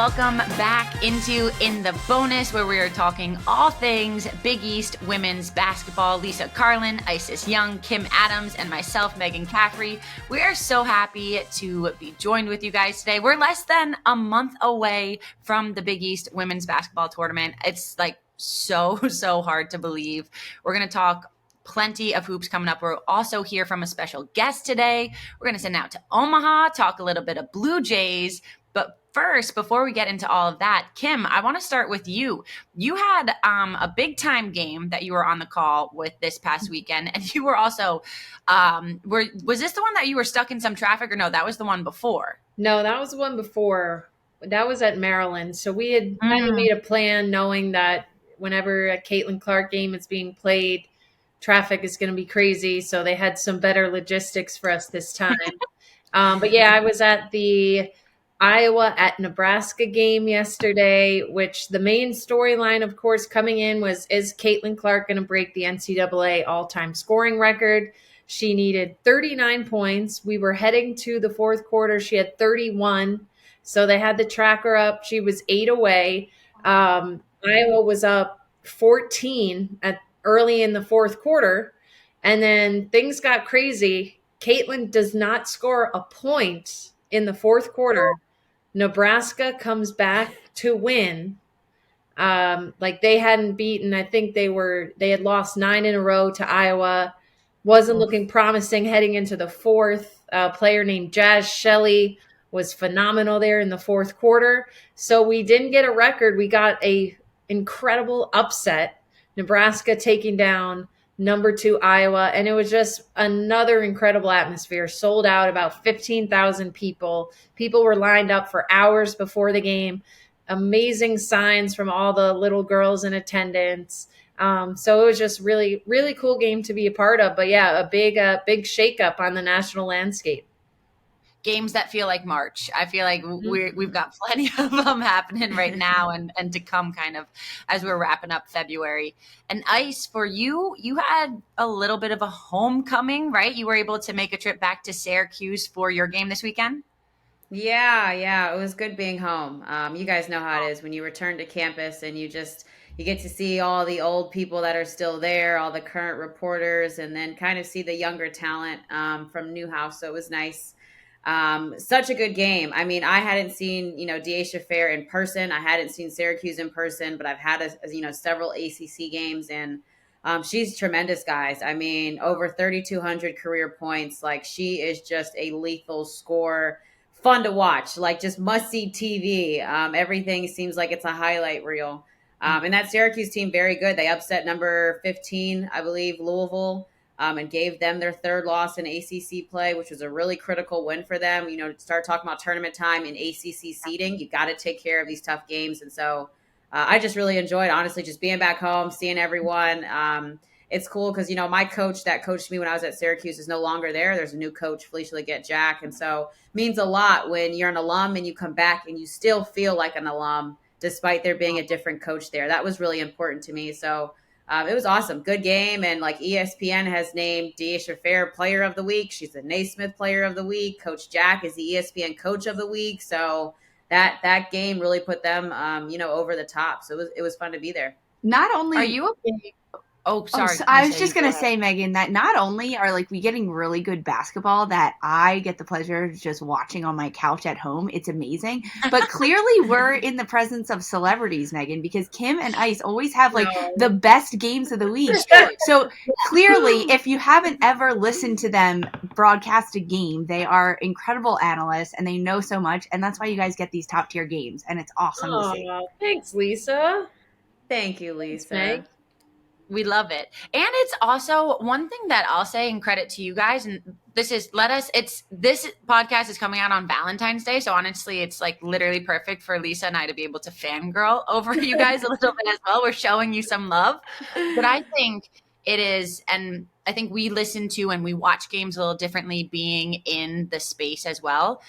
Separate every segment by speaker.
Speaker 1: welcome back into In the Bonus, where we are talking all things Big East women's basketball. Lisa Carlin, Isis Young, Kim Adams, and myself, Meghan Caffrey. We are so happy to be joined with you guys today. We're less than a month away from the Big East women's basketball tournament. It's like so hard to believe. We're going to talk plenty of hoops coming up. We'll also hear from a special guest today. We're going to send out to Omaha, talk a little bit of Blue Jays. But first, before we get into all of that, Kim, I want to start with you. You had a big time game that you were on the call with this past weekend, and you were also was this the one that you were stuck in some traffic, or no? That was the one before.
Speaker 2: No, that was the one before. That was at Maryland. So we had kind of made a plan, knowing that whenever a Caitlin Clark game is being played, traffic is going to be crazy. So they had some better logistics for us this time. But yeah, I was at the Iowa at Nebraska game yesterday, which the main storyline, of course, coming in was, is Caitlin Clark going to break the NCAA all-time scoring record? She needed 39 points. We were heading to the fourth quarter. She had 31. So they had the tracker up. She was 8 away. Iowa was up 14 early in the fourth quarter. And then things got crazy. Caitlin does not score a point in the fourth quarter. Nebraska comes back to win. Like they hadn't beaten. I think they had lost 9 in a row to Iowa. Wasn't looking promising heading into the fourth. A player named Jazz Shelley was phenomenal there in the fourth quarter. So we didn't get a record. We got a incredible upset. Nebraska taking down number 2 Iowa, and it was just another incredible atmosphere. Sold out, about 15,000 people. People were lined up for hours before the game. Amazing signs from all the little girls in attendance. So it was just really, really cool game to be a part of. But yeah, a big shakeup on the national landscape.
Speaker 1: Games that feel like March. I feel like we've got plenty of them happening right now and to come kind of as we're wrapping up February. And Ice, for you, you had a little bit of a homecoming, right? You were able to make a trip back to Syracuse for your game this weekend?
Speaker 3: Yeah. It was good being home. You guys know how it is when you return to campus and you get to see all the old people that are still there, all the current reporters, and then kind of see the younger talent from Newhouse. So it was nice. Such a good game. I mean, I hadn't seen, Deasia Fair in person. I hadn't seen Syracuse in person, but I've had, several ACC games, and she's tremendous, guys. I mean, over 3,200 career points. Like, she is just a lethal scorer. Fun to watch, like just must-see TV. Everything seems like it's a highlight reel. And that Syracuse team, very good. They upset number 15, I believe, Louisville. And gave them their third loss in ACC play, which was a really critical win for them. To start talking about tournament time in ACC seeding, you got to take care of these tough games. And so I just really enjoyed, honestly, just being back home, seeing everyone. It's cool because, my coach that coached me when I was at Syracuse is no longer there. There's a new coach, Felicia Leggett-Jack. And so it means a lot when you're an alum and you come back and you still feel like an alum, despite there being a different coach there. That was really important to me. So it was awesome. Good game. And like ESPN has named Deasia Fair Player of the Week. She's the Naismith Player of the Week. Coach Jack is the ESPN Coach of the Week. So that game really put them, over the top. So it was fun to be there.
Speaker 4: Not only
Speaker 1: are you a big Oh, sorry.
Speaker 4: So I was just going to say, Meghan, that not only are we getting really good basketball that I get the pleasure of just watching on my couch at home, it's amazing, but clearly we're in the presence of celebrities, Meghan, because Kim and Ice always have the best games of the week. So clearly, if you haven't ever listened to them broadcast a game, they are incredible analysts and they know so much, and that's why you guys get these top tier games, and it's awesome to see.
Speaker 2: Thanks, Lisa.
Speaker 3: Thank you, Lisa.
Speaker 2: Thanks.
Speaker 1: We love it. And it's also one thing that I'll say in credit to you guys. And this podcast is coming out on Valentine's Day. So honestly, it's literally perfect for Lisa and I to be able to fangirl over you guys a little bit as well. We're showing you some love. But I think it is, and I think we listen to and we watch games a little differently being in the space as well.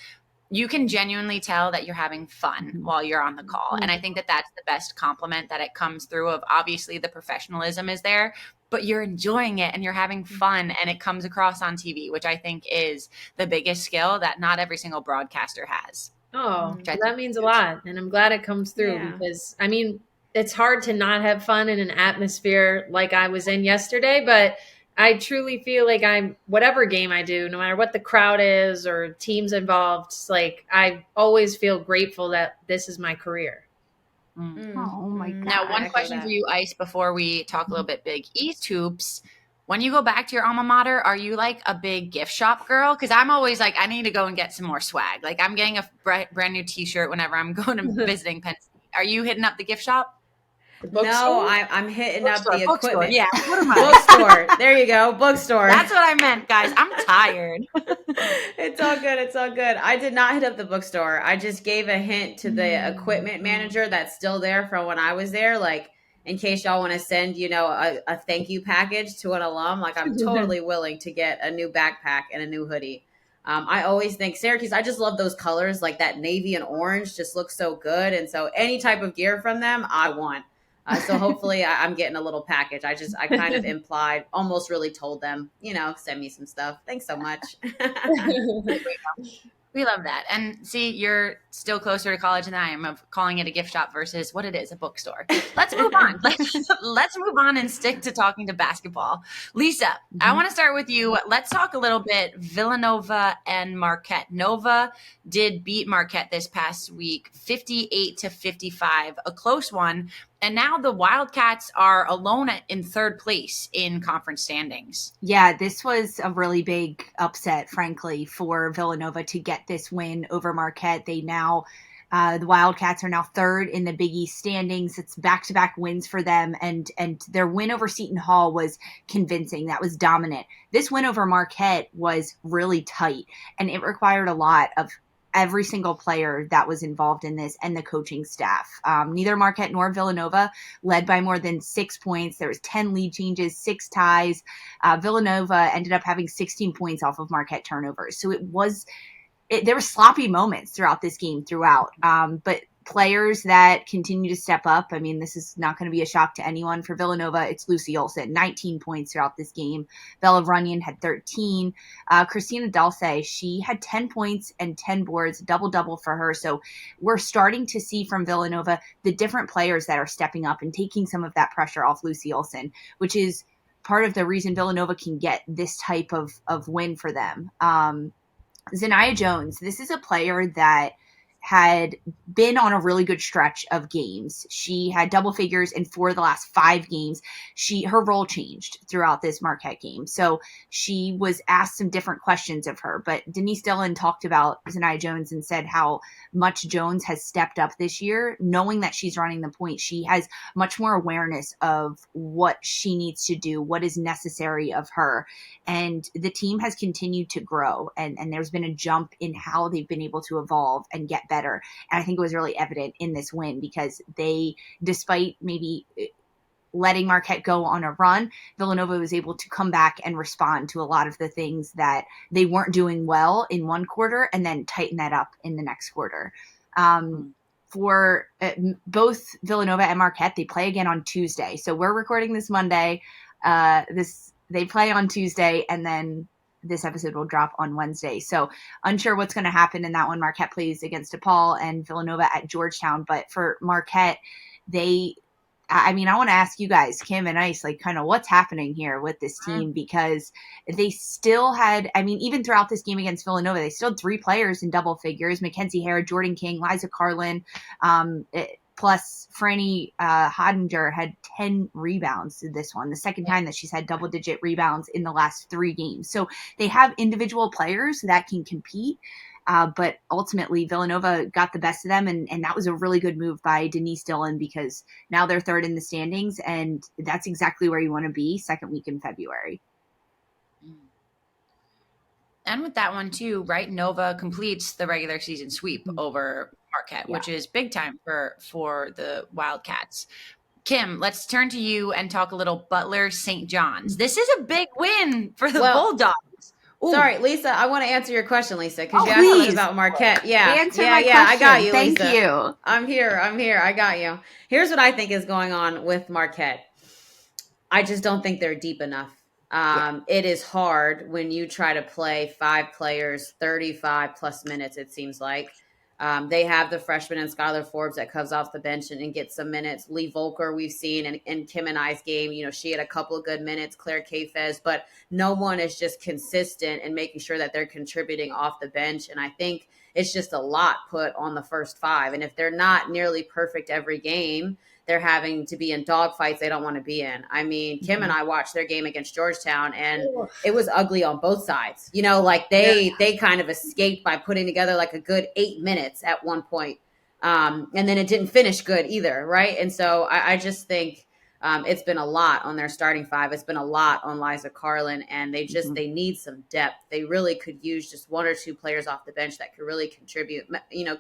Speaker 1: You can genuinely tell that you're having fun while you're on the call. And I think that that's the best compliment that it comes through of, obviously the professionalism is there, but you're enjoying it and you're having fun and it comes across on TV, which I think is the biggest skill that not every single broadcaster has.
Speaker 2: Oh,
Speaker 1: which I
Speaker 2: well,
Speaker 1: think
Speaker 2: that
Speaker 1: is
Speaker 2: means a
Speaker 1: huge.
Speaker 2: lot. And I'm glad it comes through
Speaker 3: Yeah.
Speaker 2: because, I mean, it's hard to not have fun in an atmosphere like I was in yesterday, but I truly feel like whatever game I do, no matter what the crowd is or teams involved, it's like I always feel grateful that this is my career.
Speaker 4: Oh my God.
Speaker 1: Now,
Speaker 3: I
Speaker 1: one
Speaker 3: echo
Speaker 1: question
Speaker 3: that.
Speaker 1: for you, Ice, before we talk a little bit Big East hoops. When you go back to your alma mater, are you like a big gift shop girl? Because I'm always like, I need to go and get some more swag. Like I'm getting a brand new T-shirt whenever I'm going to visiting Penn State. Are you hitting up the gift shop?
Speaker 2: The
Speaker 3: No,
Speaker 2: bookstore?
Speaker 3: I'm hitting up the
Speaker 1: Bookstore.
Speaker 3: equipment.
Speaker 1: Yeah. What am I?
Speaker 3: Bookstore. There you go. Bookstore.
Speaker 1: That's what I meant, guys. I'm tired.
Speaker 3: It's all good. It's all good. I did not hit up the bookstore. I just gave a hint to the equipment manager that's still there from when I was there. Like, in case y'all want to send, a thank you package to an alum, like I'm totally willing to get a new backpack and a new hoodie. I always think Syracuse, I just love those colors, like that navy and orange just looks so good. And so any type of gear from them, I want. So hopefully I'm getting a little package. I kind of implied, almost really told them, send me some stuff. Thanks so much.
Speaker 1: We love that. And see, you're still closer to college than I am of calling it a gift shop versus what it is, a bookstore. Let's move on. Let's move on and stick to talking to basketball. Lisa, I want to start with you. Let's talk a little bit Villanova and Marquette. Nova did beat Marquette this past week, 58-55, a close one. And now the Wildcats are alone in third place in conference standings.
Speaker 4: Yeah, this was a really big upset, frankly, for Villanova to get this win over Marquette. They now, the Wildcats are now third in the Big East standings. It's back-to-back wins for them, and their win over Seton Hall was convincing. That was dominant. This win over Marquette was really tight, and it required a lot of every single player that was involved in this and the coaching staff. Neither Marquette nor Villanova led by more than 6 points. There was 10 lead changes, 6 ties. Villanova ended up having 16 points off of Marquette turnovers. So there were sloppy moments throughout this game but players that continue to step up. I mean, this is not going to be a shock to anyone. For Villanova, it's Lucy Olsen, 19 points throughout this game. Bella Runyon had 13. Christina Dalce, she had 10 points and 10 boards, double-double for her. So we're starting to see from Villanova the different players that are stepping up and taking some of that pressure off Lucy Olsen, which is part of the reason Villanova can get this type of win for them. Zaniah Jones, this is a player that had been on a really good stretch of games. She had double figures in 4 of the last 5 games. Her role changed throughout this Marquette game. So she was asked some different questions of her, but Denise Dillon talked about Zaniah Jones and said how much Jones has stepped up this year, knowing that she's running the point. She has much more awareness of what she needs to do, what is necessary of her. And the team has continued to grow, and there's been a jump in how they've been able to evolve and get better. And I think it was really evident in this win because despite maybe letting Marquette go on a run, Villanova was able to come back and respond to a lot of the things that they weren't doing well in one quarter and then tighten that up in the next quarter. For both Villanova and Marquette, they play again on Tuesday. So we're recording this Monday. They play on Tuesday, and then this episode will drop on Wednesday. So unsure what's going to happen in that one. Marquette plays against DePaul and Villanova at Georgetown. But for Marquette, I want to ask you guys, Kim and Ice, like kind of what's happening here with this team, because they still had, even throughout this game against Villanova, they still had 3 players in double figures: Mackenzie Hare, Jordan King, Liza Carlin, plus Franny Hodinger had 10 rebounds in this one, the second time that she's had double-digit rebounds in the last 3 games. So they have individual players that can compete, but ultimately Villanova got the best of them, and that was a really good move by Denise Dillon because now they're third in the standings, and that's exactly where you want to be second week in February.
Speaker 1: And with that one too, right? Nova completes the regular season sweep over Marquette, which is big time for the Wildcats. Kim, let's turn to you and talk a little Butler St. John's. This is a big win for the Bulldogs.
Speaker 3: Ooh. Sorry, Lisa, I want to answer your question, Lisa, because you asked
Speaker 4: please.
Speaker 3: about Marquette. Yeah,
Speaker 4: Answer
Speaker 3: yeah,
Speaker 4: my
Speaker 3: yeah.
Speaker 4: question.
Speaker 3: I got you,
Speaker 4: Thank
Speaker 3: Lisa.
Speaker 4: you.
Speaker 3: I'm here. I got you. Here's what I think is going on with Marquette. I just don't think they're deep enough. It is hard when you try to play 5 players, 35 plus minutes, it seems like. They have the freshman and Skylar Forbes that comes off the bench and gets some minutes. Lee Volker, we've seen in Kim and I's game, she had a couple of good minutes, Claire Kafez, but no one is just consistent in making sure that they're contributing off the bench. And I think it's just a lot put on the first five. And if they're not nearly perfect every game, they're having to be in dogfights they don't want to be in. I mean, Kim and I watched their game against Georgetown, and it was ugly on both sides. They kind of escaped by putting together like a good 8 minutes at one point. And then it didn't finish good either, right? And so I just think it's been a lot on their starting five. It's been a lot on Lisa Carlin, and they need some depth. They really could use just one or two players off the bench that could really contribute.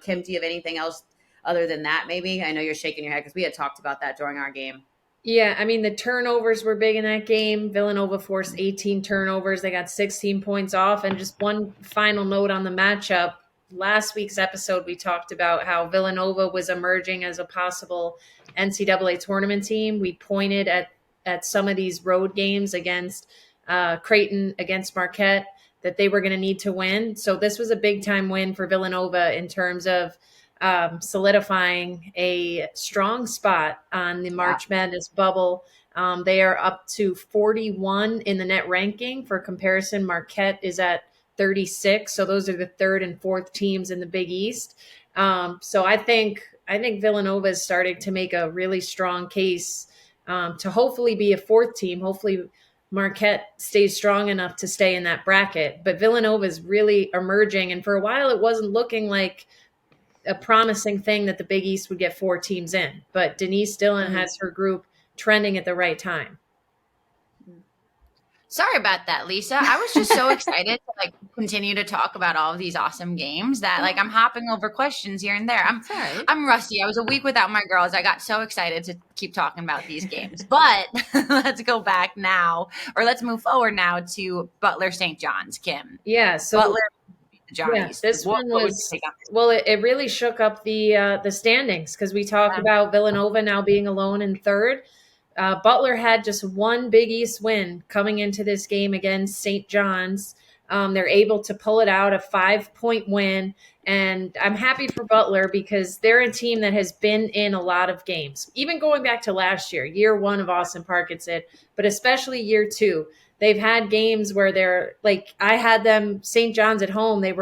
Speaker 3: Kim, do you have anything else other than that, maybe? I know you're shaking your head because we had talked about that during our game.
Speaker 2: Yeah, I mean, the turnovers were big in that game. Villanova forced 18 turnovers. They got 16 points off. And just one final note on the matchup. Last week's episode, we talked about how Villanova was emerging as a possible NCAA tournament team. We pointed at some of these road games against Creighton, against Marquette, that they were going to need to win. So this was a big-time win for Villanova in terms of solidifying a strong spot on the March Madness bubble. They are up to 41 in the net ranking. For comparison, Marquette is at 36. So those are the third and fourth teams in the Big East. So I think Villanova is starting to make a really strong case to hopefully be a fourth team. Hopefully Marquette stays strong enough to stay in that bracket. But Villanova is really emerging. And for a while, it wasn't looking like a promising thing that the Big East would get 4 teams in, but Denise Dillon has her group trending at the right time.
Speaker 1: Sorry about that, Lisa. I was just so excited to continue to talk about all of these awesome games that I'm hopping over questions here and there. I'm rusty. I was a week without my girls. I got so excited to keep talking about these games. But let's go back now, or let's move forward now to Butler St. John's, Kim.
Speaker 2: Yeah, so
Speaker 1: Butler Johnnies.
Speaker 2: Yeah, this one was it really shook up the standings because we talked about Villanova now being alone in third. Butler had just one Big East win coming into this game against St. John's. They're able to pull it out, a 5-point win, and I'm happy for Butler because they're a team that has been in a lot of games, even going back to last year 1 of Austin Parkinson, but especially year 2. They've had games where they're I had them, St. John's at home. It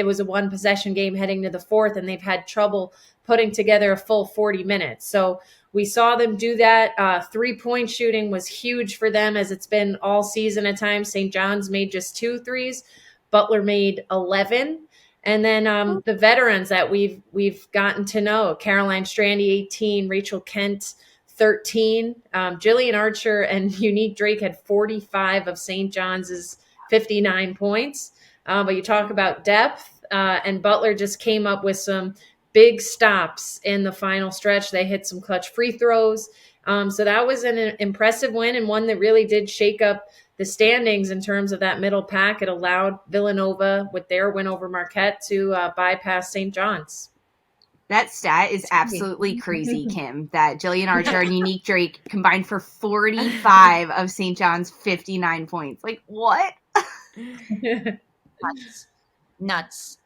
Speaker 2: was a 1-possession game heading to the 4th, and they've had trouble putting together a full 40 minutes. So we saw them do that. 3-point shooting was huge for them, as it's been all season at times. St. John's made just 2 threes. Butler made 11. And then the veterans that we've gotten to know, Caroline Strandy, 18, Rachel Kent, 13. Jillian Archer and Unique Drake had 45 of St. John's 59 points. But you talk about depth, and Butler just came up with some big stops in the final stretch. They hit some clutch free throws. So that was an impressive win, and one that really did shake up the standings in terms of that middle pack. It allowed Villanova, with their win over Marquette, to bypass St. John's.
Speaker 4: That stat is absolutely crazy, Kim, that Jillian Archer and Unique Drake combined for 45 of St. John's 59 points. What?
Speaker 1: Nuts.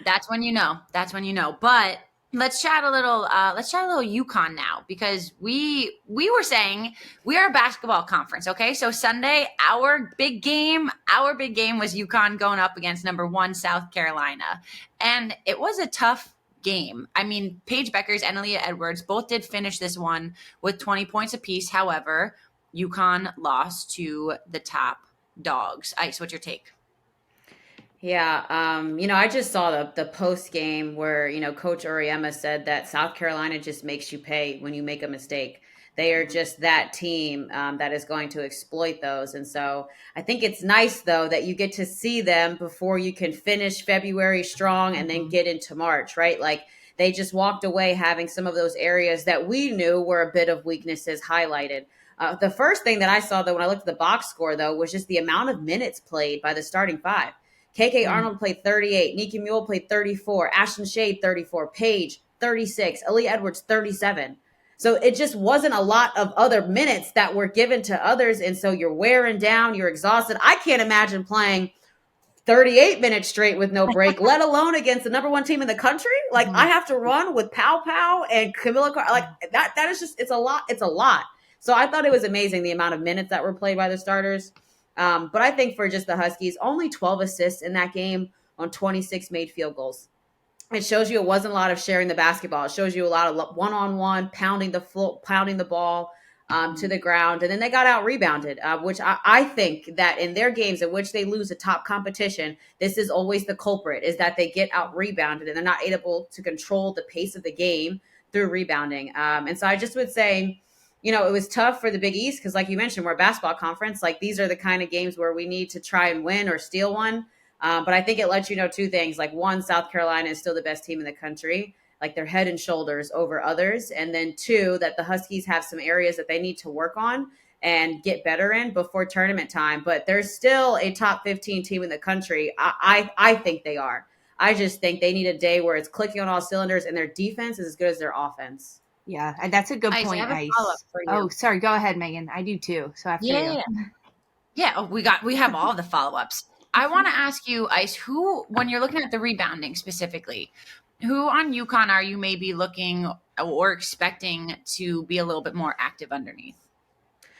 Speaker 1: That's when you know. But let's chat a little UConn now, because we were saying we are a basketball conference. Okay. So Sunday, our big game was UConn going up against number 1 South Carolina. And it was a tough game. I mean, Paige Beckers and Aaliyah Edwards both did finish this one with 20 points apiece. However, UConn lost to the top dogs. Ice, what's your take?
Speaker 3: Yeah, I just saw the post game where, Coach Uriema said that South Carolina just makes you pay when you make a mistake. They are just that team that is going to exploit those. And so I think it's nice, though, that you get to see them before you can finish February strong and then get into March, right? They just walked away having some of those areas that we knew were a bit of weaknesses highlighted. The first thing that I saw, though, when I looked at the box score, though, was just the amount of minutes played by the starting 5. KK Arnold played 38. Nikki Mule played 34. Ashton Shade, 34. Paige, 36. Aaliyah Edwards, 37. So it just wasn't a lot of other minutes that were given to others. And so you're wearing down, you're exhausted. I can't imagine playing 38 minutes straight with no break, let alone against the number one team in the country. Like I have to run with Pow Pow and Camilla like that is just, it's a lot. So I thought it was amazing the amount of minutes that were played by the starters. But I think for just the Huskies, only 12 assists in that game on 26 made field goals. It shows you it wasn't a lot of sharing the basketball. It shows you a lot of one-on-one pounding the ball to the ground. And then they got out rebounded, which I think that in their games in which they lose a top competition, this is always the culprit, is that they get out rebounded and they're not able to control the pace of the game through rebounding. And so I just would say, you know, it was tough for the Big East because like you mentioned, we're a basketball conference. Like these are the kind of games where we need to try and win or steal one. But I think it lets you know two things. Like one, South Carolina is still the best team in the country. Like they're head and shoulders over others. And then two, that the Huskies have some areas that they need to work on and get better in before tournament time. But there's still a top 15 team in the country. I think they are. I just think they need a day where it's clicking on all cylinders and their defense is as good as their offense.
Speaker 4: Yeah, and that's a good point,
Speaker 1: I have a
Speaker 4: Ice.
Speaker 1: follow-up for you.
Speaker 4: Oh, sorry. Go ahead, Megan. I do too. So after you.
Speaker 1: Yeah, we have all the follow-ups. I want to ask you, Ice, who, when you're looking at the rebounding specifically, who on UConn are you maybe looking or expecting to be a little bit more active underneath?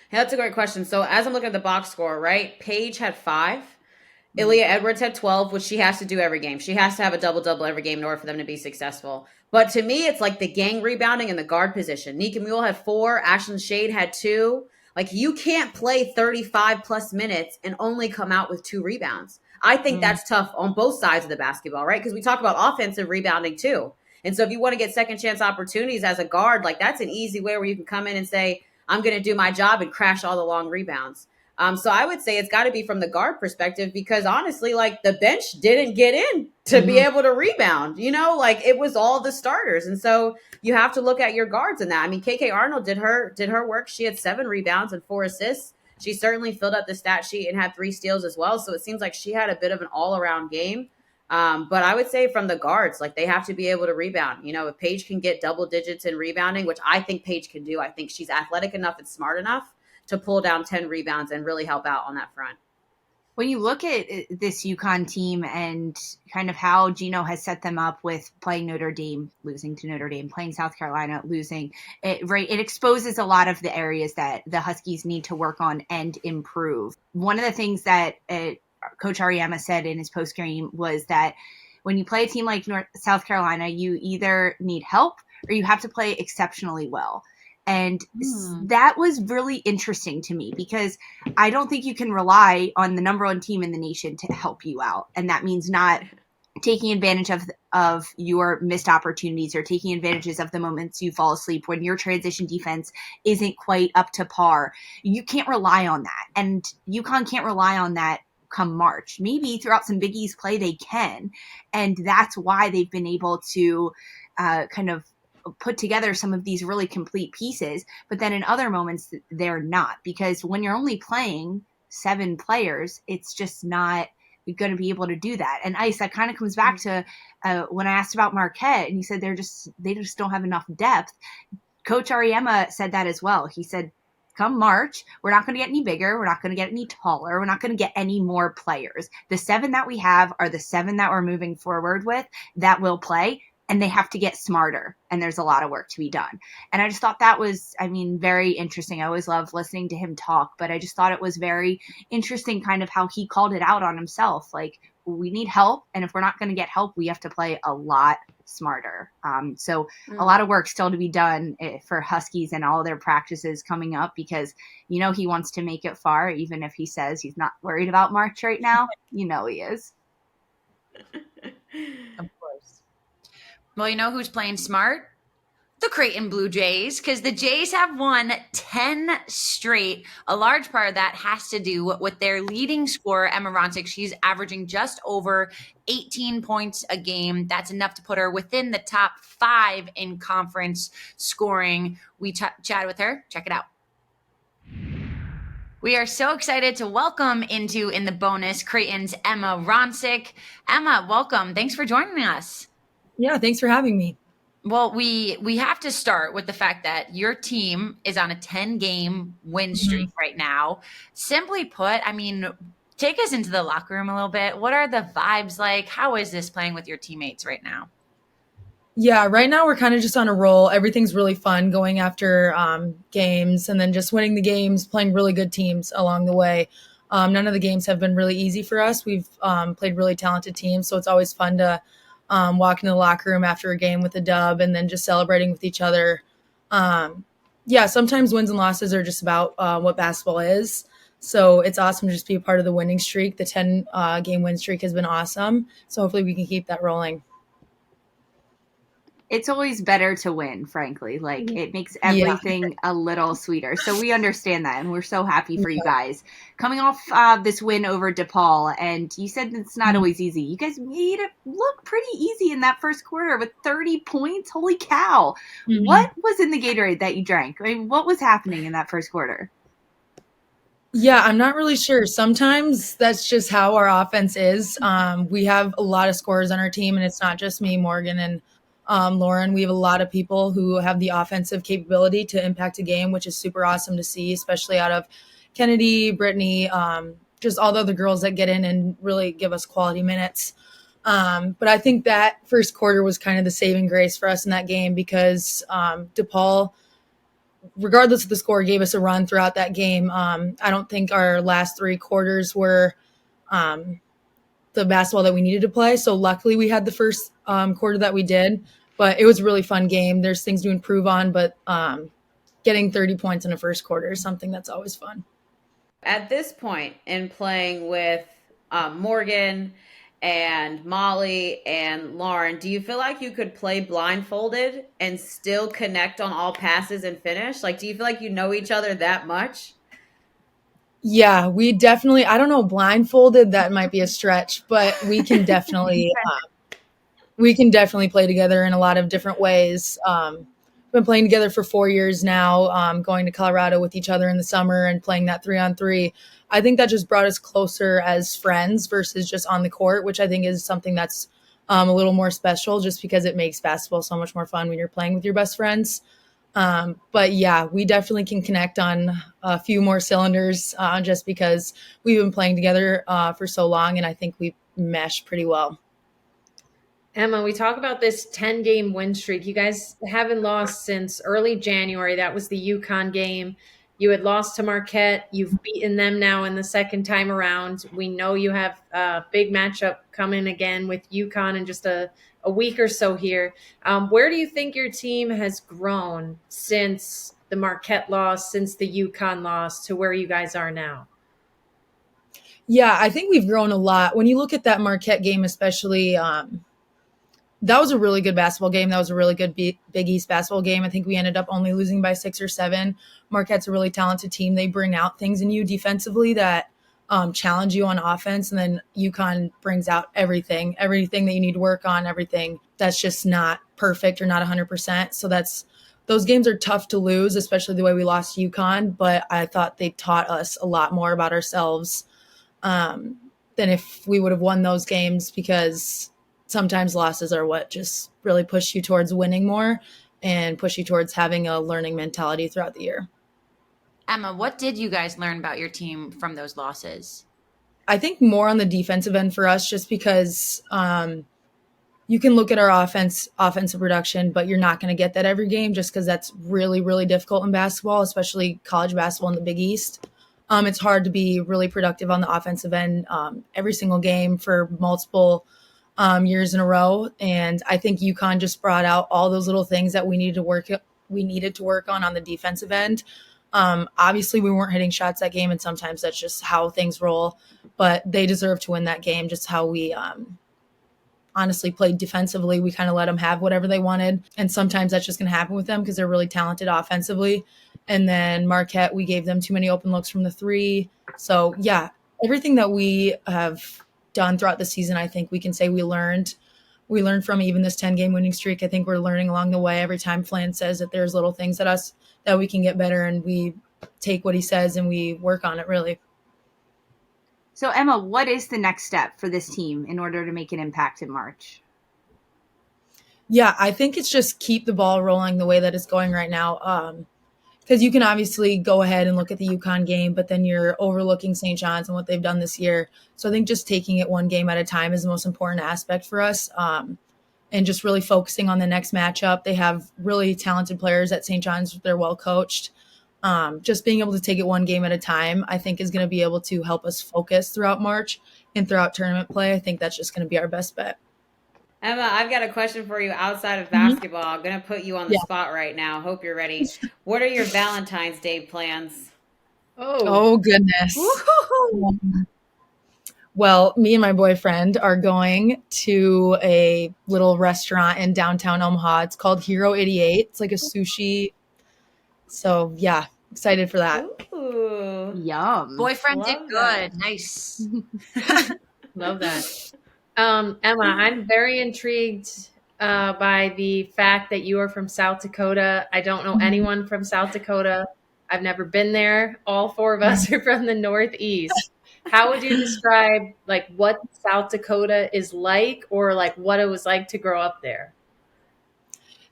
Speaker 3: Hey, that's a great question. So as I'm looking at the box score, right, Paige had 5. Ilya Edwards had 12, which she has to do every game. She has to have a double-double every game in order for them to be successful. But to me, it's like the gang rebounding and the guard position. Nika Mule had 4. Ashlyn Shade had 2. Like, you can't play 35-plus minutes and only come out with 2 rebounds. I think that's tough on both sides of the basketball, right? Because we talk about offensive rebounding, too. And so if you want to get second-chance opportunities as a guard, like, that's an easy way where you can come in and say, I'm going to do my job and crash all the long rebounds. So I would say it's got to be from the guard perspective because honestly, like the bench didn't get in to be able to rebound, you know, like it was all the starters. And so you have to look at your guards in that. I mean, KK Arnold did her work. She had 7 rebounds and 4 assists. She certainly filled up the stat sheet and had 3 steals as well. So it seems like she had a bit of an all around game. But I would say from the guards, like they have to be able to rebound. You know, if Paige can get double digits in rebounding, which I think Paige can do, I think she's athletic enough and smart enough to pull down 10 rebounds and really help out on that front.
Speaker 4: When you look at this UConn team and kind of how Gino has set them up with playing Notre Dame, losing to Notre Dame, playing South Carolina, losing, it exposes a lot of the areas that the Huskies need to work on and improve. One of the things that Coach Ariema said in his post-game was that when you play a team like South Carolina, you either need help or you have to play exceptionally well. And that was really interesting to me because I don't think you can rely on the number 1 team in the nation to help you out. And that means not taking advantage of your missed opportunities or taking advantages of the moments you fall asleep when your transition defense isn't quite up to par. You can't rely on that. And UConn can't rely on that come March. Maybe throughout some Big East play they can. And that's why they've been able to kind of put together some of these really complete pieces, but then in other moments they're not, because when you're only playing 7 players, it's just not going to be able to do that. And Ice, that kind of comes back to when I asked about Marquette and he said they just don't have enough depth. Coach Ariema said that as well. He said, come March, we're not going to get any bigger. We're not going to get any taller. We're not going to get any more players. The 7 that we have are the 7 that we're moving forward with that will play. And they have to get smarter, and there's a lot of work to be done. And I just thought that was, very interesting. I always love listening to him talk, but I just thought it was very interesting kind of how he called it out on himself. Like, we need help, and if we're not going to get help, we have to play a lot smarter. So a lot of work still to be done for Huskies and all their practices coming up because, you know, he wants to make it far, even if he says he's not worried about March right now. You know he is.
Speaker 1: Of course. Well, you know who's playing smart? The Creighton Blue Jays, because the Jays have won 10 straight. A large part of that has to do with their leading scorer, Emma Ronsiek. She's averaging just over 18 points a game. That's enough to put her within the top 5 in conference scoring. We chatted with her. Check it out. We are so excited to welcome into In the Bonus Creighton's Emma Ronsiek. Emma, welcome. Thanks for joining us.
Speaker 5: Yeah, thanks for having me.
Speaker 1: Well, we have to start with the fact that your team is on a 10-game win streak right now. Simply put, Take us into the locker room a little bit. What are the vibes like? How is this playing with your teammates right now?
Speaker 5: Yeah, right now we're kind of just on a roll. Everything's really fun going after games and then just winning the games, playing really good teams along the way. None of the games have been really easy for us. We've played really talented teams, so it's always fun to walk into the locker room after a game with a dub and then just celebrating with each other. Yeah, sometimes wins and losses are just about what basketball is. So it's awesome to just be a part of the winning streak. The 10 game win streak has been awesome. So hopefully we can keep that rolling.
Speaker 4: It's always better to win, frankly. Like, it makes
Speaker 5: Yeah.
Speaker 4: everything a little sweeter. So we understand that, and we're so happy for you guys. Coming off this win over DePaul, and you said it's not always easy. You guys made it look pretty easy in that first quarter with 30 points. Holy cow. What was in the Gatorade that you drank? I mean, what was happening in that first quarter?
Speaker 5: Yeah, I'm not really sure. Sometimes that's just how our offense is. We have a lot of scorers on our team, and it's not just me, Morgan, and Lauren. We have a lot of people who have the offensive capability to impact a game, which is super awesome to see, especially out of Kennedy, Brittany, just all the other girls that get in and really give us quality minutes. But I think that first quarter was kind of the saving grace for us in that game because DePaul, regardless of the score, gave us a run throughout that game. I don't think our last three quarters were the basketball that we needed to play. So luckily we had the first quarter that we did, but it was a really fun game. There's things to improve on, but getting 30 points in the first quarter is something that's always fun.
Speaker 3: At this point in playing with Morgan and Molly and Lauren, do you feel like you could play blindfolded and still connect on all passes and finish? Like, do you feel like you know each other that much?
Speaker 5: Yeah, we definitely, I don't know, blindfolded, that might be a stretch, but we can definitely play together in a lot of different ways. We've been playing together for 4 years now, going to Colorado with each other in the summer and playing that 3-on-3. I think that just brought us closer as friends versus just on the court, which I think is something that's a little more special just because it makes basketball so much more fun when you're playing with your best friends. But yeah, we definitely can connect on a few more cylinders just because we've been playing together for so long, and I think we mesh pretty well.
Speaker 2: Emma, we talk about this 10-game win streak. You guys haven't lost since early January. That was the UConn game. You had lost to Marquette. You've beaten them now in the second time around. We know you have a big matchup coming again with UConn in just a week or so here. Where do you think your team has grown since the Marquette loss, since the UConn loss, to where you guys are now?
Speaker 5: Yeah, I think we've grown a lot. When you look at that Marquette game, especially, that was a really good basketball game. That was a really good Big East basketball game. I think we ended up only losing by 6 or 7. Marquette's a really talented team. They bring out things in you defensively that challenge you on offense. And then UConn brings out everything that you need to work on, everything that's just not perfect or not 100%. So those games are tough to lose, especially the way we lost to UConn. But I thought they taught us a lot more about ourselves than if we would have won those games, because sometimes losses are what just really push you towards winning more and push you towards having a learning mentality throughout the year.
Speaker 1: Emma, what did you guys learn about your team from those losses?
Speaker 5: I think more on the defensive end for us, just because you can look at our offensive production, but you're not going to get that every game just because that's really, really difficult in basketball, especially college basketball in the Big East. It's hard to be really productive on the offensive end every single game for multiple years in a row. And I think UConn just brought out all those little things that we needed to work on the defensive end. Obviously we weren't hitting shots that game, and sometimes that's just how things roll, but they deserve to win that game. Just how we honestly played defensively. We kind of let them have whatever they wanted. And sometimes that's just going to happen with them because they're really talented offensively. And then Marquette, we gave them too many open looks from the 3. So yeah, everything that we have done throughout the season, I think we can say we learned from. Even this 10-game winning streak, I think we're learning along the way. Every time Flan says that there's little things that we can get better, and we take what he says and we work on it, really.
Speaker 4: So Emma, what is the next step for this team in order to make an impact in March?
Speaker 5: Yeah, I think it's just keep the ball rolling the way that it's going right now. because you can obviously go ahead and look at the UConn game, but then you're overlooking St. John's and what they've done this year. So I think just taking it one game at a time is the most important aspect for us, and just really focusing on the next matchup. They have really talented players at St. John's. They're well coached. Just being able to take it one game at a time, I think, is going to be able to help us focus throughout March and throughout tournament play. I think that's just going to be our best bet.
Speaker 3: Emma, I've got a question for you outside of basketball. I'm going to put you on the spot right now. Hope you're ready. What are your Valentine's Day plans?
Speaker 5: Oh goodness. Well, me and my boyfriend are going to a little restaurant in downtown Omaha. It's called Hero 88. It's like a sushi. So yeah, excited for that.
Speaker 3: Ooh.
Speaker 4: Yum.
Speaker 1: Boyfriend
Speaker 3: Love
Speaker 1: did good.
Speaker 3: that.
Speaker 1: Nice.
Speaker 2: Love that. Emma, I'm very intrigued by the fact that you are from South Dakota. I don't know anyone from South Dakota. I've never been there. All four of us are from the Northeast. How would you describe like what South Dakota is like, or like what it was like to grow up there?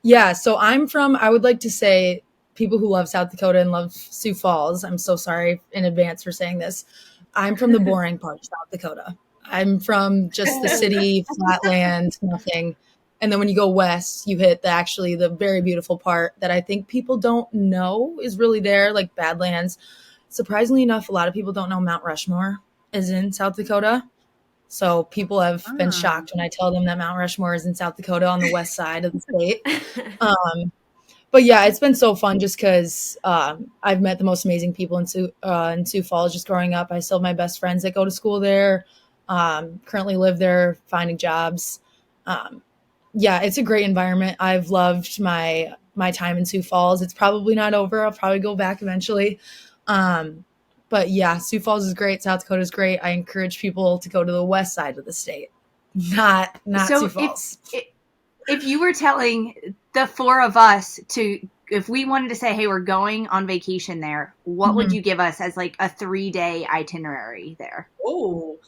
Speaker 5: Yeah, so I would like to say, people who love South Dakota and love Sioux Falls, I'm so sorry in advance for saying this. I'm from the boring part of South Dakota. I'm from just the city, flatland, nothing. And then when you go west, you hit the very beautiful part that I think people don't know is really there, like Badlands. Surprisingly enough, a lot of people don't know Mount Rushmore is in South Dakota. So people have been shocked when I tell them that Mount Rushmore is in South Dakota on the west side of the state. But yeah, it's been so fun just because I've met the most amazing people in Sioux Falls just growing up. I still have my best friends that go to school there, currently live there, finding jobs. Yeah, it's a great environment. I've loved my time in Sioux Falls. It's probably not over. I'll probably go back eventually. But yeah, Sioux Falls is great. South Dakota is great. I encourage people to go to the west side of the state, not Sioux Falls.
Speaker 4: If you were telling the four of us if we wanted to say, hey, we're going on vacation there, what would you give us as like a 3-day itinerary there?
Speaker 2: Oh,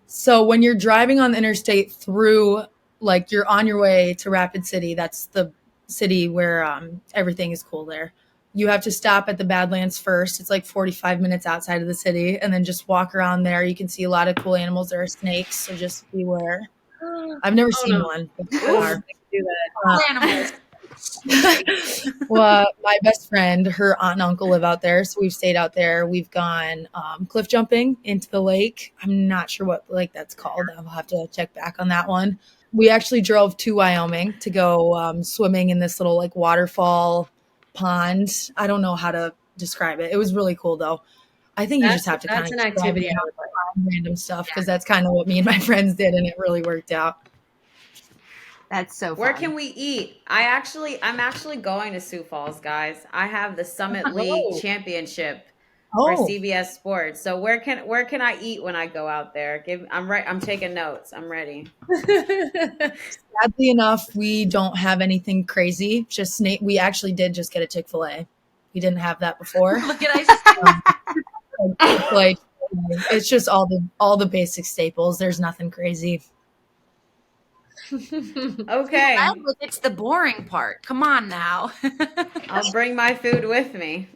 Speaker 5: So when you're driving on the interstate through, like you're on your way to Rapid City, that's the city where everything is cool there. You have to stop at the Badlands first. It's like 45 minutes outside of the city, and then just walk around there. You can see a lot of cool animals. There are snakes, so just beware. I've never seen one before.
Speaker 2: do that.
Speaker 1: Animals.
Speaker 5: Well, my best friend, her aunt and uncle live out there, so we've stayed out there. We've gone cliff jumping into the lake. I'm not sure what lake that's called. I'll have to check back on that one. We actually drove to Wyoming to go swimming in this little like waterfall pond. I don't know how to describe it. It was really cool though. I think you just have to kind of
Speaker 2: an activity I would like.
Speaker 5: random stuff because that's kind of what me and my friends did, and it really worked out.
Speaker 4: That's so fun.
Speaker 3: Where can we eat? I'm actually going to Sioux Falls, guys. I have the Summit League Championship for CBS Sports. So where can I eat when I go out there? I'm taking notes. I'm ready.
Speaker 5: Sadly enough, we don't have anything crazy. We actually did just get a Chick-fil-A. We didn't have that before.
Speaker 1: Look at Isis.
Speaker 5: Chick-fil-A, it's just all the basic staples. There's nothing crazy.
Speaker 3: Okay.
Speaker 1: It's the boring part. Come on now.
Speaker 3: I'll bring my food with me.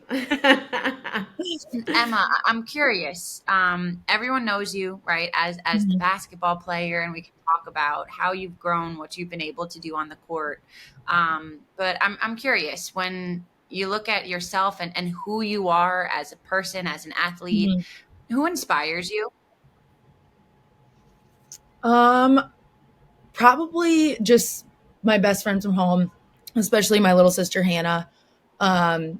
Speaker 1: Emma, I'm curious. Everyone knows you, right, as the basketball player, and we can talk about how you've grown, what you've been able to do on the court. But I'm curious, when you look at yourself and who you are as a person, as an athlete, who inspires you?
Speaker 5: Probably just my best friends from home, especially my little sister, Hannah.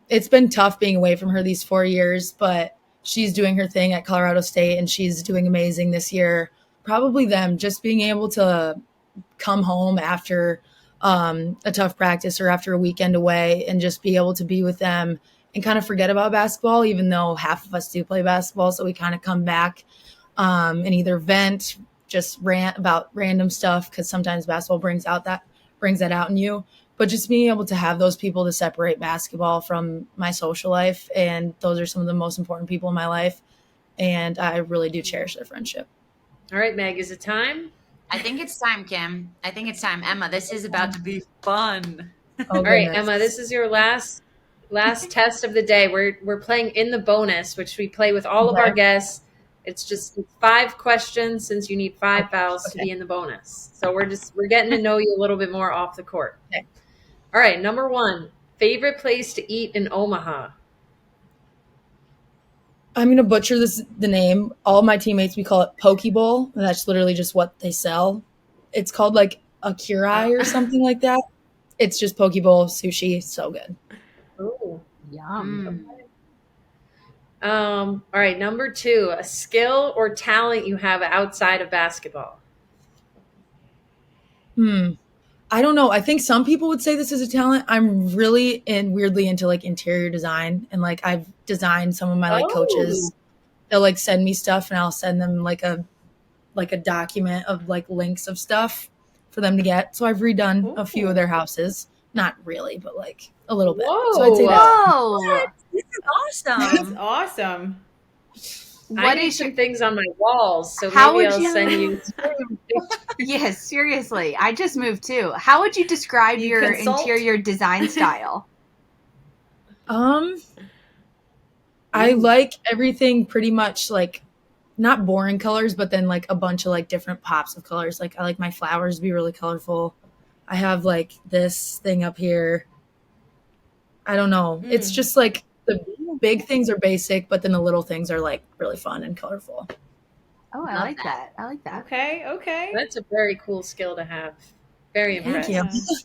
Speaker 5: It's been tough being away from her these 4 years, but she's doing her thing at Colorado State and she's doing amazing this year. Probably them, just being able to come home after a tough practice or after a weekend away and just be able to be with them and kind of forget about basketball, even though half of us do play basketball. So we kind of come back and either vent, just rant about random stuff, because sometimes basketball brings that out in you. But just being able to have those people to separate basketball from my social life, and those are some of the most important people in my life, and I really do cherish their friendship.
Speaker 2: All right, Meg, is it time?
Speaker 1: I think it's time, Kim. I think it's time. Emma, this is about to be fun.
Speaker 2: All right, Emma, this is your last Last test of the day. We're playing in the bonus, which we play with all of our guests. It's just 5 questions since you need 5 fouls to be in the bonus. So we're getting to know you a little bit more off the court.
Speaker 5: Okay.
Speaker 2: All right, number 1, favorite place to eat in Omaha.
Speaker 5: I'm going to butcher the name. All my teammates, we call it Poke Bowl. And that's literally just what they sell. It's called like a Curai or something like that. It's just Poke Bowl sushi. So good.
Speaker 2: Ooh.
Speaker 4: Yum.
Speaker 2: All right, number 2, a skill or talent you have outside of basketball.
Speaker 5: I don't know. I think some people would say this is a talent. I'm really and weirdly into like interior design, and like I've designed some of my like coaches. They'll like send me stuff, and I'll send them like a document of like links of stuff for them to get. So I've redone a few of their houses. Not really, but like a little bit.
Speaker 2: Whoa.
Speaker 5: So I'd say that.
Speaker 4: Whoa.
Speaker 1: This is awesome.
Speaker 3: That's awesome.
Speaker 2: I need some things on my walls, so
Speaker 4: How
Speaker 2: maybe
Speaker 4: would
Speaker 2: I'll
Speaker 4: you-
Speaker 2: send you.
Speaker 4: Yes, seriously. I just moved too. How would you describe
Speaker 3: You
Speaker 4: your
Speaker 3: consult?
Speaker 4: interior design style?
Speaker 5: I like everything pretty much like not boring colors, but then like a bunch of like different pops of colors. Like I like my flowers to be really colorful. I have like this thing up here. I don't know. It's just like the big things are basic, but then the little things are like really fun and colorful.
Speaker 4: Oh, I
Speaker 1: Love
Speaker 4: like that. I like that.
Speaker 3: Okay.
Speaker 2: That's a very cool skill to have. Very
Speaker 5: Thank
Speaker 2: impressive.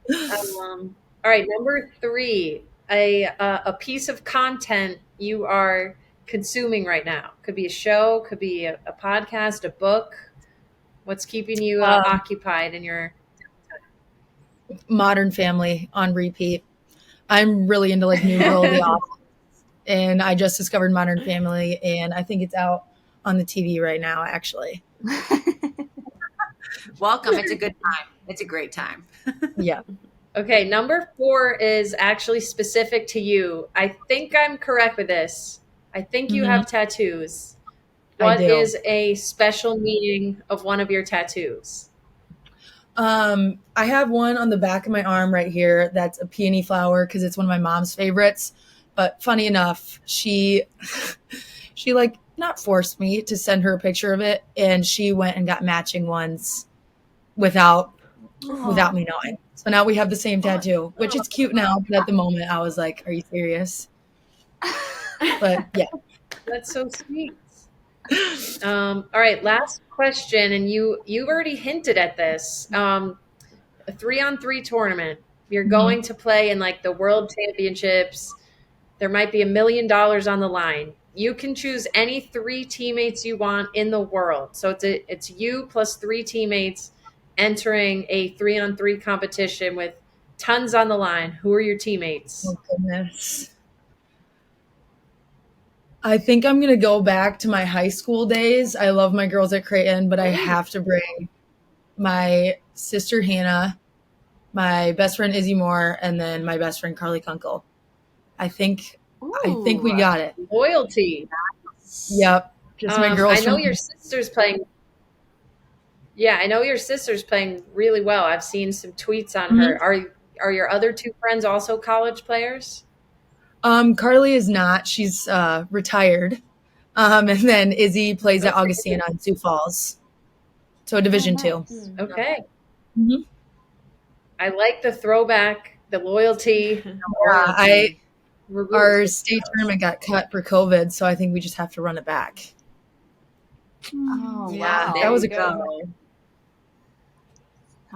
Speaker 5: you.
Speaker 2: All right, number 3, a piece of content you are consuming right now. Could be a show, could be a podcast, a book. What's keeping you occupied in your?
Speaker 5: Modern Family on repeat. I'm really into like New Girl, The Office, and I just discovered Modern Family, and I think it's out on the TV right now, actually.
Speaker 1: Welcome. It's a good time. It's a great time.
Speaker 5: Yeah.
Speaker 2: Okay, number 4 is actually specific to you. I think I'm correct with this. I think you have tattoos.
Speaker 5: I
Speaker 2: What
Speaker 5: do.
Speaker 2: is a special meaning of one of your tattoos?
Speaker 5: I have one on the back of my arm right here that's a peony flower because it's one of my mom's favorites. But funny enough, she like not forced me to send her a picture of it, and she went and got matching ones without me knowing. So now we have the same tattoo, which is cute now, but at the moment I was like, "Are you serious?" But yeah.
Speaker 2: That's so sweet. All right, last question, and you've already hinted at this. A 3-on-3 tournament. You're going to play in like the World Championships. There might be $1 million on the line. You can choose any 3 teammates you want in the world. So it's you plus 3 teammates entering a 3-on-3 competition with tons on the line. Who are your teammates?
Speaker 5: Oh goodness. I think I'm going to go back to my high school days. I love my girls at Creighton, but I have to bring my sister Hannah, my best friend Izzy Moore, and then my best friend Carly Kunkel. I think we got it.
Speaker 2: Loyalty.
Speaker 5: Yep. Just my girls.
Speaker 2: I know
Speaker 5: from-
Speaker 2: your sister's playing. Yeah, I know your sister's playing really well. I've seen some tweets on her. Are your other 2 friends also college players?
Speaker 5: Carly is not. She's retired. And then Izzy plays at Augustana in Sioux Falls. So Division 2.
Speaker 2: Okay.
Speaker 5: Mhm.
Speaker 2: I like the throwback, the loyalty.
Speaker 5: Our state tournament got cut for COVID, so I think we just have to run it back.
Speaker 4: Oh,
Speaker 1: Yeah,
Speaker 4: wow.
Speaker 1: there
Speaker 5: That was
Speaker 1: you
Speaker 5: a
Speaker 1: go.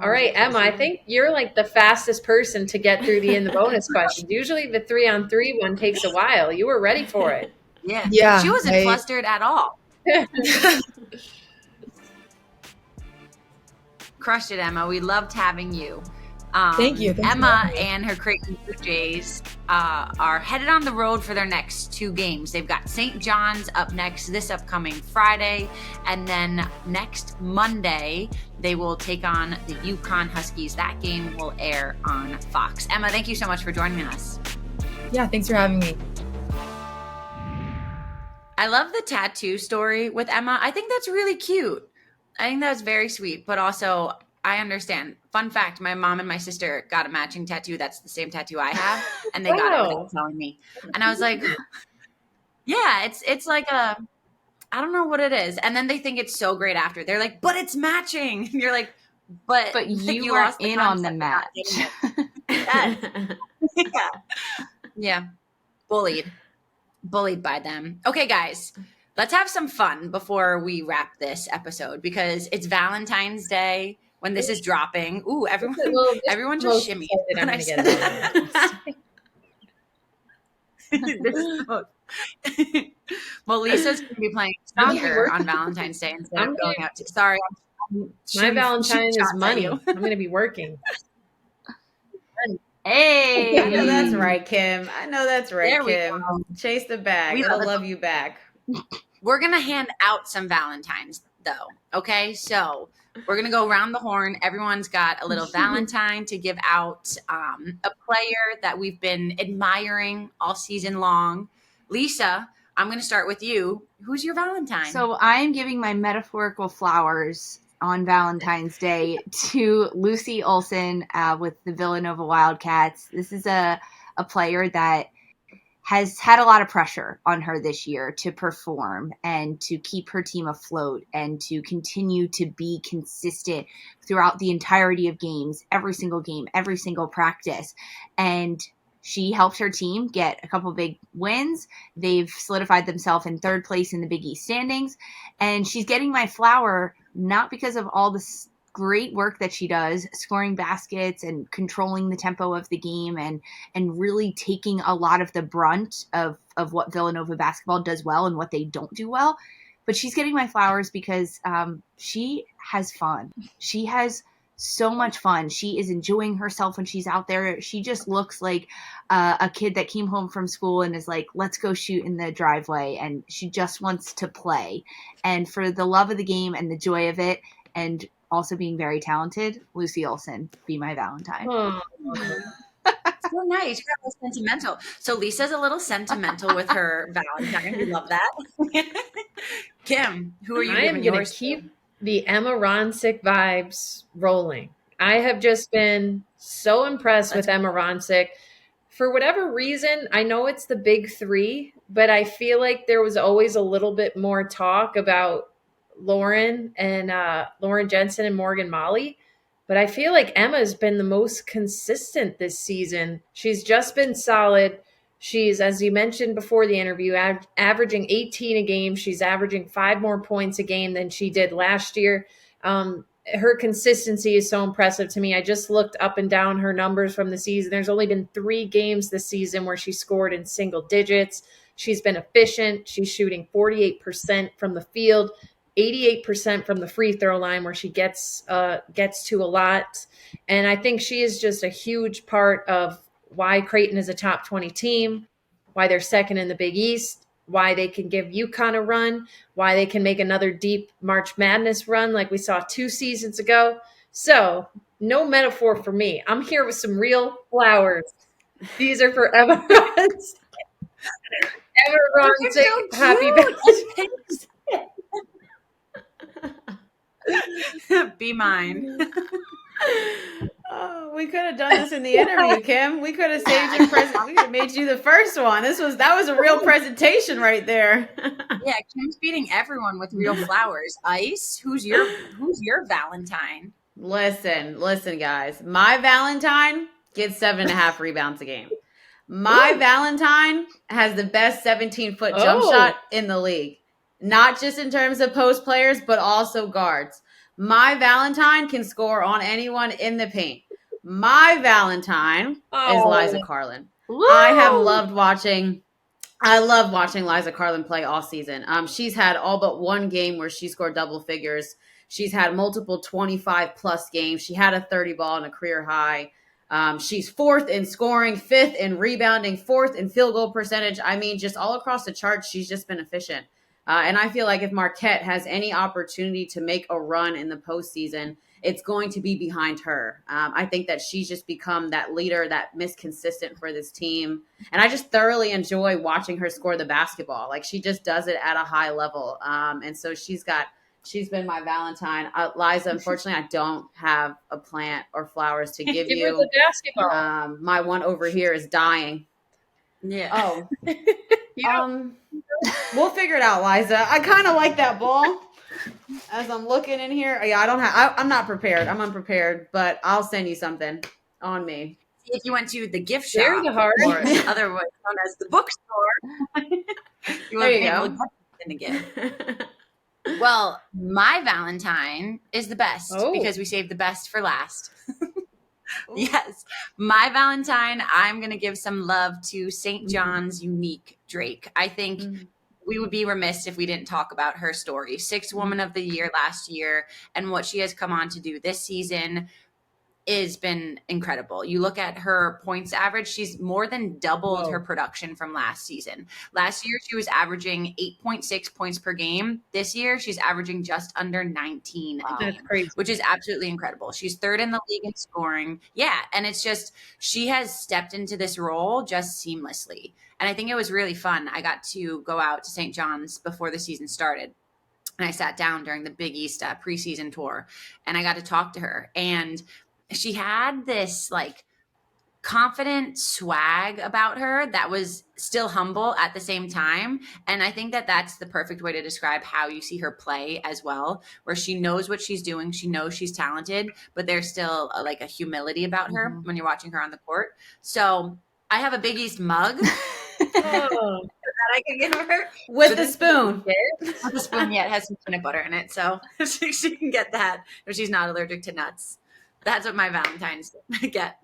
Speaker 2: All right, Emma, I think you're like the fastest person to get through in the bonus questions. Usually the 3-on-3 one takes a while. You were ready for it.
Speaker 1: Yeah.
Speaker 5: Yeah,
Speaker 1: She wasn't flustered at all. Crushed it, Emma. We loved having you.
Speaker 5: Thank you. Thanks for
Speaker 1: Emma
Speaker 5: having me.
Speaker 1: and her Creighton Blue Jays are headed on the road for their next 2 games. They've got St. John's up next this upcoming Friday, and then next Monday they will take on the UConn Huskies. That game will air on Fox. Emma, thank you so much for joining us.
Speaker 5: Yeah, thanks for having me.
Speaker 1: I love the tattoo story with Emma. I think that's really cute. I think that's very sweet, but also I understand. Fun fact, my mom and my sister got a matching tattoo. That's the same tattoo I have. And they got it without telling me. And I was like, yeah, it's like I don't know what it is. And then they think it's so great after. They're like, but it's matching. And you're like, but
Speaker 4: you weren't in on the match.
Speaker 1: Yeah. Yeah. Bullied by them. Okay, guys, let's have some fun before we wrap this episode because it's Valentine's Day when this is dropping. Ooh, everyone just shimmy. When I said that. Well, Lisa's going to be playing soccer on Valentine's Day instead of going out to. Sorry,
Speaker 2: my Valentine is money. I'm going to be working.
Speaker 4: Hey,
Speaker 3: I know that's right, Kim. I know that's right, Kim. Chase the bag. I'll love you back.
Speaker 1: We're going to hand out some Valentines, though. Okay, so we're going to go around the horn. Everyone's got a little Valentine to give out, a player that we've been admiring all season long. Lisa, I'm going to start with you. Who's your Valentine?
Speaker 4: So I am giving my metaphorical flowers on Valentine's Day to Lucy Olsen with the Villanova Wildcats. This is a player that has had a lot of pressure on her this year to perform and to keep her team afloat and to continue to be consistent throughout the entirety of games, every single game, every single practice. And she helped her team get a couple big wins. They've solidified themselves in third place in the Big East standings. And she's getting my flower not because of all this great work that she does, scoring baskets and controlling the tempo of the game and really taking a lot of the brunt of what Villanova basketball does well and what they don't do well. But she's getting my flowers because she has fun. She has so much fun. She is enjoying herself when she's out there. She just looks like a kid that came home from school and is like, let's go shoot in the driveway. And she just wants to play. And for the love of the game and the joy of it, and also being very talented, Lucy Olsen, be my Valentine.
Speaker 2: Oh.
Speaker 1: So nice. You're a little sentimental. So Lisa's a little sentimental with her Valentine. We love that. Kim, who are you giving yours to?
Speaker 2: Keep the Emma Ronsiek vibes rolling. I have just been so impressed with Emma Ronsiek. For whatever reason, I know it's the big three, but I feel like there was always a little bit more talk about Lauren Jensen and Morgan Molly. But I feel like Emma has been the most consistent this season. She's just been solid. She's, as you mentioned before the interview, averaging 18 a game. She's averaging 5 more points a game than she did last year. Her consistency is so impressive to me. I just looked up and down her numbers from the season. There's only been 3 games this season where she scored in single digits. She's been efficient. She's shooting 48% from the field, 88% from the free throw line, where she gets to a lot. And I think she is just a huge part of why Creighton is a top 20 team, why they're second in the Big East, why they can give UConn a run, why they can make another deep March Madness run like we saw 2 seasons ago. So no metaphor for me. I'm here with some real flowers. These are for Emma Ronsiek. Emma Ronsiek, happy birthday.
Speaker 1: Be mine.
Speaker 3: Oh, we could have done this in the interview, Kim. We could have saved your present. We could have made you the first one. That was a real presentation right there.
Speaker 1: Yeah, Kim's beating everyone with real flowers. Ice, who's your Valentine?
Speaker 3: Listen, guys. My Valentine gets 7.5 rebounds a game. My Valentine has the best 17-foot jump shot in the league. Not just in terms of post players, but also guards. My Valentine can score on anyone in the paint. My Valentine is Lisa Carlin.
Speaker 4: Woo!
Speaker 3: I love watching Liza Carlin play all season. She's had all but 1 game where she scored double figures. She's had multiple 25-plus games. She had a 30 ball and a career high. She's 4th in scoring, 5th in rebounding, 4th in field goal percentage. I mean, just all across the charts, she's just been efficient. And I feel like if Marquette has any opportunity to make a run in the postseason, it's going to be behind her. I think that she's just become that leader, that Miss Consistent for this team. And I just thoroughly enjoy watching her score the basketball. Like, she just does it at a high level. And so she's got She's been my Valentine. Liza, unfortunately, I don't have a plant or flowers to give
Speaker 2: Give her
Speaker 3: you.
Speaker 2: the basketball.
Speaker 3: My one over here is dying.
Speaker 1: Yeah.
Speaker 3: Oh,
Speaker 2: Yeah.
Speaker 3: we'll figure it out, Liza. I kind of like that ball. As I'm looking in here, yeah, I'm not prepared. I'm unprepared, but I'll send you something on me.
Speaker 1: If you went to the gift
Speaker 2: Share
Speaker 1: shop,
Speaker 2: the heart.
Speaker 1: or otherwise known as the bookstore,
Speaker 3: There you go.
Speaker 1: will get something to give. Well, my Valentine is the best because we saved the best for last. Yes. My Valentine, I'm going to give some love to St. John's Unique Drake. I think we would be remiss if we didn't talk about her story. Sixth Woman of the Year last year, and what she has come on to do this season has been incredible. You look at her points average, she's more than doubled her production from last season. Last year, she was averaging 8.6 points per game. This year, she's averaging just under 19 a game, which is absolutely incredible. She's third in the league in scoring. Yeah, and it's just, she has stepped into this role just seamlessly. And I think it was really fun. I got to go out to St. John's before the season started. And I sat down during the Big East preseason tour, and I got to talk to her. And she had this like confident swag about her that was still humble at the same time. And I think that that's the perfect way to describe how you see her play as well, where she knows what she's doing. She knows she's talented, but there's still like a humility about her when you're watching her on the court. So I have a Big East mug that I can give her
Speaker 3: with the spoon.
Speaker 1: With the spoon, yeah, it has some peanut butter in it. So she can get that if she's not allergic to nuts. That's what my Valentine's get.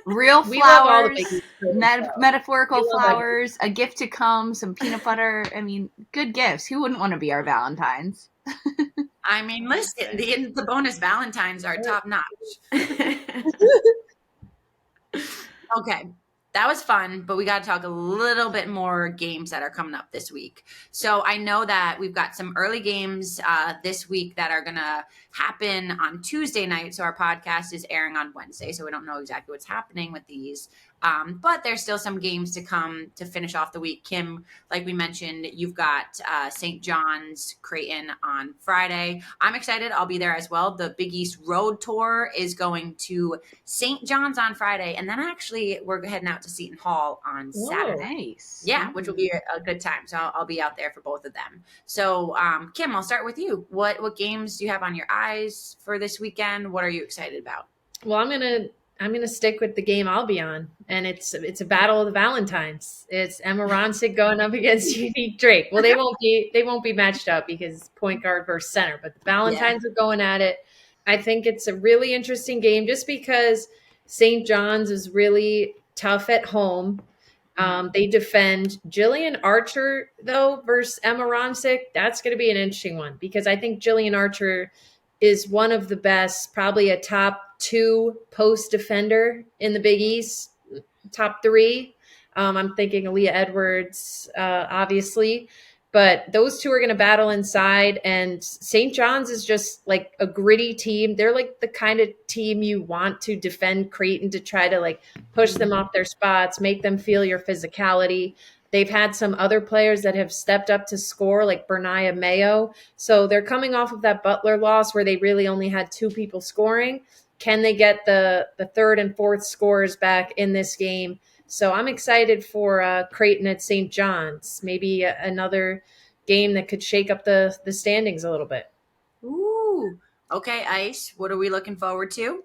Speaker 4: Real flowers, metaphorical flowers, a gift to come, some peanut butter. I mean, good gifts. Who wouldn't want to be our Valentines?
Speaker 1: I mean, listen, the bonus Valentines are top notch. Okay. That was fun, but we got to talk a little bit more games that are coming up this week. So I know that we've got some early games this week that are going to happen on Tuesday night. So our podcast is airing on Wednesday. So we don't know exactly what's happening with these. But there's still some games to come to finish off the week. Kim, like we mentioned, you've got St. John's, Creighton on Friday. I'm excited. I'll be there as well. The Big East Road Tour is going to St. John's on Friday. And then actually we're heading out to Seton Hall on Saturday.
Speaker 4: Nice.
Speaker 1: Yeah, which will be a good time. So I'll be out there for both of them. So Kim, I'll start with you. What games do you have on your eyes for this weekend? What are you excited about?
Speaker 2: Well, I'm gonna stick with the game I'll be on, and it's a battle of the Valentines. It's Emma Ronsiek going up against Unique Drake. Well, they won't be matched up because point guard versus center, but the Valentines are going at it. I think it's a really interesting game just because St. John's is really tough at home. They defend. Jillian Archer though versus Emma Ronsiek. That's going to be an interesting one because I think Jillian Archer is one of the best, probably a top 2 post defender in the Big East, top 3. I'm thinking Aaliyah Edwards, obviously, but those two are going to battle inside. And St. John's is just like a gritty team. They're like the kind of team you want to defend Creighton, to try to like push them off their spots, make them feel your physicality. They've had some other players that have stepped up to score, like Berniah Mayo. So they're coming off of that Butler loss where they really only had 2 people scoring. Can they get the third and fourth scorers back in this game? So I'm excited for Creighton at St. John's. Maybe another game that could shake up the standings a little bit.
Speaker 1: Ooh. Okay, Ice, what are we looking forward to?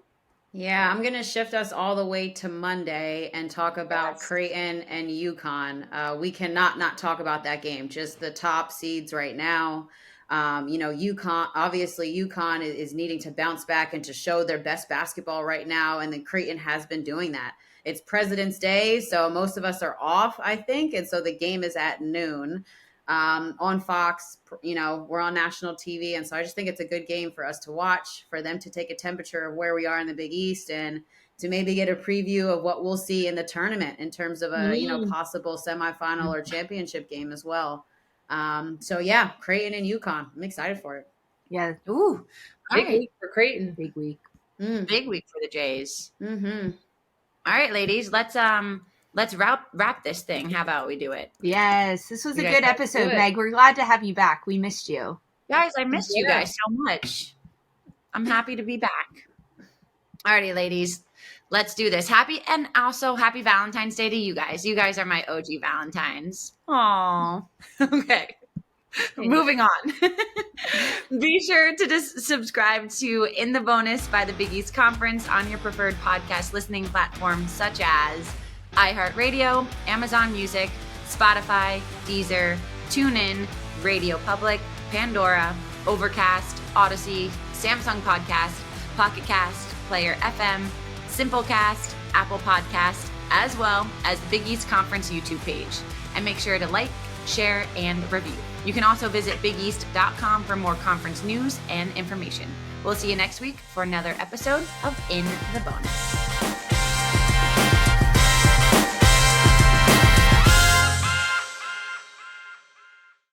Speaker 3: Yeah, I'm going to shift us all the way to Monday and talk about Creighton and UConn. We cannot not talk about that game, just the top seeds right now. UConn, obviously UConn is needing to bounce back and to show their best basketball right now. And then Creighton has been doing that. It's President's Day, so most of us are off, I think. And so the game is at noon on Fox. We're on national TV. And so I just think it's a good game for us to watch, for them to take a temperature of where we are in the Big East and to maybe get a preview of what we'll see in the tournament in terms of a possible semifinal or championship game as well. So yeah, Creighton and UConn. I'm excited for it.
Speaker 4: Yeah.
Speaker 1: Ooh.
Speaker 2: Big week for Creighton.
Speaker 4: Big week.
Speaker 1: Big week for the Jays.
Speaker 3: Mm-hmm.
Speaker 1: All right, ladies, let's wrap this thing. How about we do it?
Speaker 4: Yes, this was a good episode,
Speaker 2: do it.
Speaker 4: Meg. We're glad to have you back. We missed you.
Speaker 1: Guys, I missed you
Speaker 2: Yeah.
Speaker 1: guys so much. I'm happy to be back. Alrighty, ladies, let's do this. Happy Valentine's Day to you guys. You guys are my OG Valentines. Aww. Okay. Moving on. Be sure to subscribe to In the Bonus by the Big East Conference on your preferred podcast listening platforms such as iHeartRadio, Amazon Music, Spotify, Deezer, TuneIn, Radio Public, Pandora, Overcast, Odyssey, Samsung Podcast, Pocket Cast, Player FM, Simplecast, Apple Podcast, as well as the Big East Conference YouTube page. And make sure to like, share, and review. You can also visit bigeast.com for more conference news and information. We'll see you next week for another episode of In the Bonus.